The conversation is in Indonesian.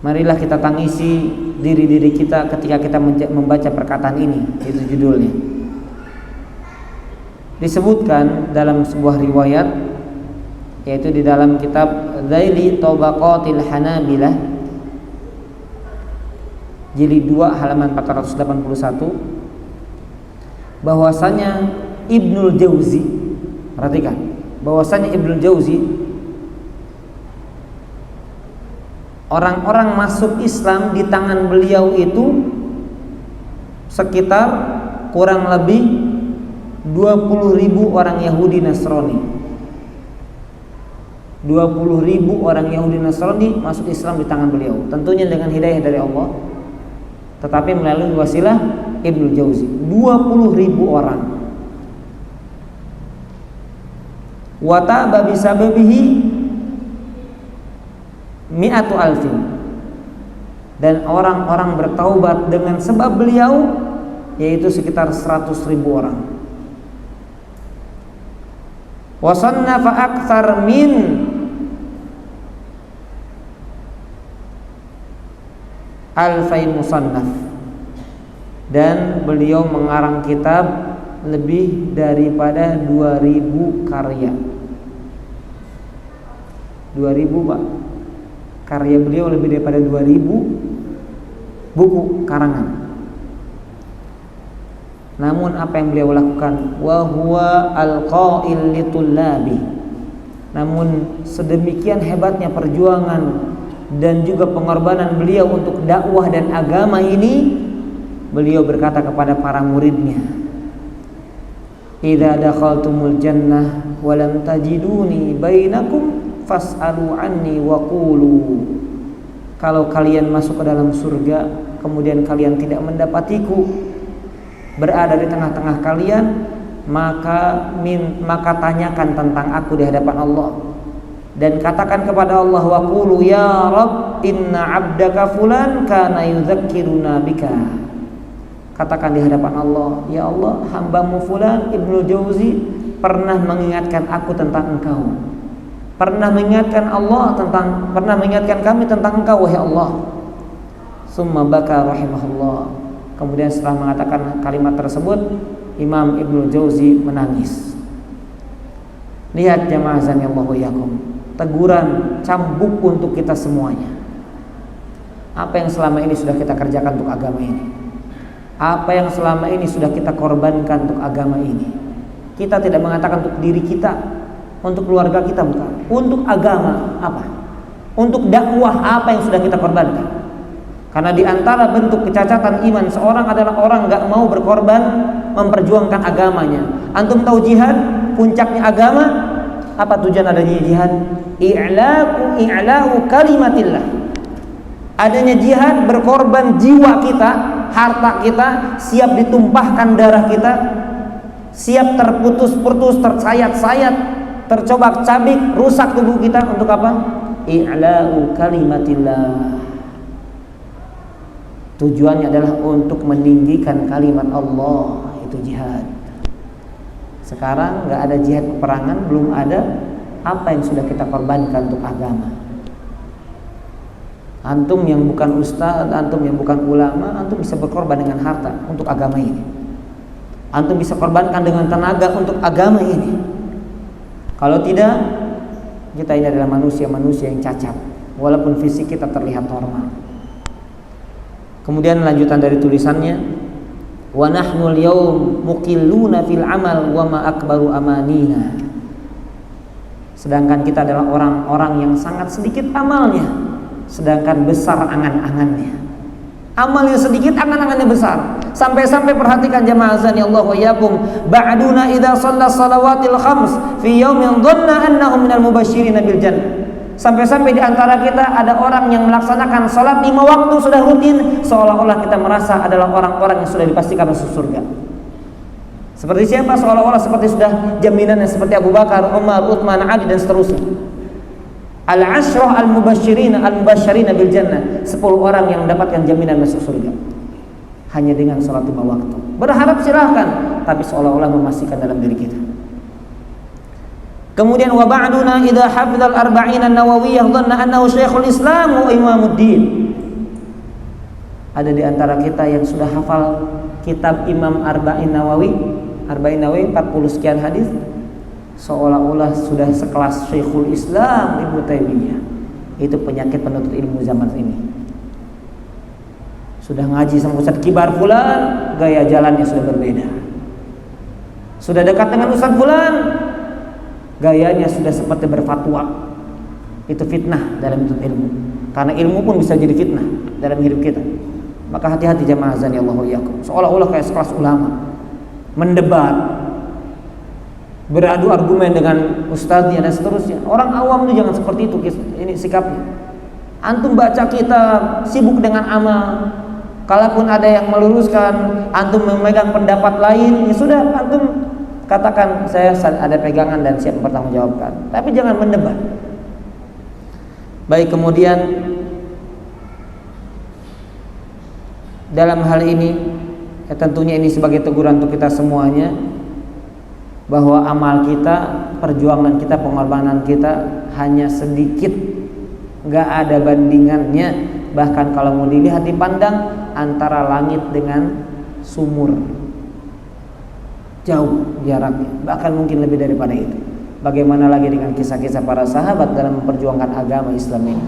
Marilah kita tangisi diri-diri kita ketika kita membaca perkataan ini. Itu judulnya. Disebutkan dalam sebuah riwayat, yaitu di dalam kitab Dhaili Tabaqatil Hanabilah jilid 2 halaman 481, bahwasanya Ibnul Jauzi, perhatikan, bahwasanya Ibnul Jauzi, orang-orang masuk Islam di tangan beliau itu sekitar kurang lebih 20.000 orang Yahudi Nasrani. 20.000 orang Yahudi Nasrani masuk Islam di tangan beliau, tentunya dengan hidayah dari Allah, tetapi melalui wasilah Ibnul Jauzi. 20.000 orang. Wa ta'ba bisababihi mi'atu alfin, dan orang-orang bertaubat dengan sebab beliau, yaitu sekitar 100.000 orang. Wa sannafa aktsar min alfain musannaf, dan beliau mengarang kitab lebih daripada 2000 karya. 2000 Pak, karya beliau lebih daripada 2000 buku karangan. Namun apa yang beliau lakukan? Wa huwa alqa'il litullabi. Namun sedemikian hebatnya perjuangan dan juga pengorbanan beliau untuk dakwah dan agama ini, beliau berkata kepada para muridnya, "Idza dakhaltumul jannah wa lam tajiduni bainakum fas'alu anni wa qulu." Kalau kalian masuk ke dalam surga kemudian kalian tidak mendapatiku berada di tengah-tengah kalian, maka tanyakan tentang aku di hadapan Allah, dan katakan kepada Allah, wa qulu ya Rabb inna 'abdaka fulan kana yudzakkiruna bika. Katakan di hadapan Allah, ya Allah, hambamu fulan Ibnu Jauzi pernah mengingatkan aku tentang engkau, pernah mengingatkan kami tentang engkau wahai Allah. Summa baka rahimahullah. Kemudian setelah mengatakan kalimat tersebut, Imam Ibnu Jauzi menangis. Lihat jamaah azanillahu iyyakum, teguran cambuk untuk kita semuanya. Apa yang selama ini sudah kita kerjakan untuk agama ini? Apa yang selama ini sudah kita korbankan untuk agama ini? Kita tidak mengatakan untuk diri kita, untuk keluarga kita, bukan. Untuk agama apa? Untuk dakwah apa yang sudah kita korbankan? Karena di antara bentuk kecacatan iman seorang adalah orang gak mau berkorban memperjuangkan agamanya. Antum tahu jihad, puncaknya agama, apa tujuan adanya jihad? I'la'u kalimatillah. Adanya jihad, berkorban jiwa kita, harta kita, siap ditumpahkan darah kita, siap terputus-putus, tersayat-sayat, tercobak-cabik, rusak tubuh kita, untuk apa? I'la'u kalimatillah. Tujuannya adalah untuk meninggikan kalimat Allah, itu jihad. Sekarang nggak ada jihad peperangan, belum ada. Apa yang sudah kita korbankan untuk agama? Antum yang bukan ustaz, antum yang bukan ulama, antum bisa berkorban dengan harta untuk agama ini. Antum bisa korbankan dengan tenaga untuk agama ini. Kalau tidak, kita ini adalah manusia-manusia yang cacat, walaupun fisik kita terlihat normal. Kemudian lanjutan dari tulisannya, wa nahnu al-yawm muqilluna fil amal wa ma akbaru amanina. Sedangkan kita adalah orang-orang yang sangat sedikit amalnya, sedangkan besar angan-angannya. Amalnya sedikit, angan-angannya besar. Sampai-sampai perhatikan jamaah azani Allah wa iyyakum, ba'duna idza shalla salawatil khams fi yaumin dhanna annahum minal mubasysyirin bil jannah. Sampai-sampai di antara kita ada orang yang melaksanakan sholat 5 waktu sudah rutin, seolah-olah kita merasa adalah orang-orang yang sudah dipastikan masuk surga. Seperti siapa? Seolah-olah seperti sudah jaminannya seperti Abu Bakar, Umar, Utsman, Ali dan seterusnya. Al-ashrah al-mubasysyirin bil jannah, 10 orang yang mendapatkan jaminan masuk surga hanya dengan sholat 5 waktu. Berharap silahkan, tapi seolah-olah memastikan dalam diri kita. Kemudian wa ba'duna idza hafizal arba'in an-nawawiyah dhanna annahu syekhul Islam wa imamuddin. Ada di antara kita yang sudah hafal kitab Imam Arba'in Nawawi 40 sekian hadis, seolah-olah sudah sekelas Syekhul Islam Ibnu Taimiyah. Itu penyakit penuntut ilmu zaman ini. Sudah ngaji sama Ustadz Kibar fulan, gaya jalannya sudah berbeda. Sudah dekat dengan Ustadz fulan, gayanya sudah seperti berfatwa. Itu fitnah dalam menuntut ilmu. Karena ilmu pun bisa jadi fitnah dalam hidup kita. Maka hati-hati jamaah azan ya Allah wa iyyakum. Seolah-olah kayak sekelas ulama, mendebat, beradu argumen dengan ustadznya dan seterusnya. Orang awam itu jangan seperti itu, ini sikapnya. Antum baca kitab, sibuk dengan amal. Kalaupun ada yang meluruskan, antum memegang pendapat lain, ya sudah, antum katakan saya ada pegangan dan siap mempertanggungjawabkan. Tapi jangan mendebat. Baik, kemudian dalam hal ini ya tentunya ini sebagai teguran untuk kita semuanya, bahwa amal kita, perjuangan kita, pengorbanan kita hanya sedikit, gak ada bandingannya. Bahkan kalau mau dilihat dipandang antara langit dengan sumur, jauh jaraknya, bahkan mungkin lebih daripada itu. Bagaimana lagi dengan kisah-kisah para sahabat dalam memperjuangkan agama Islam ini.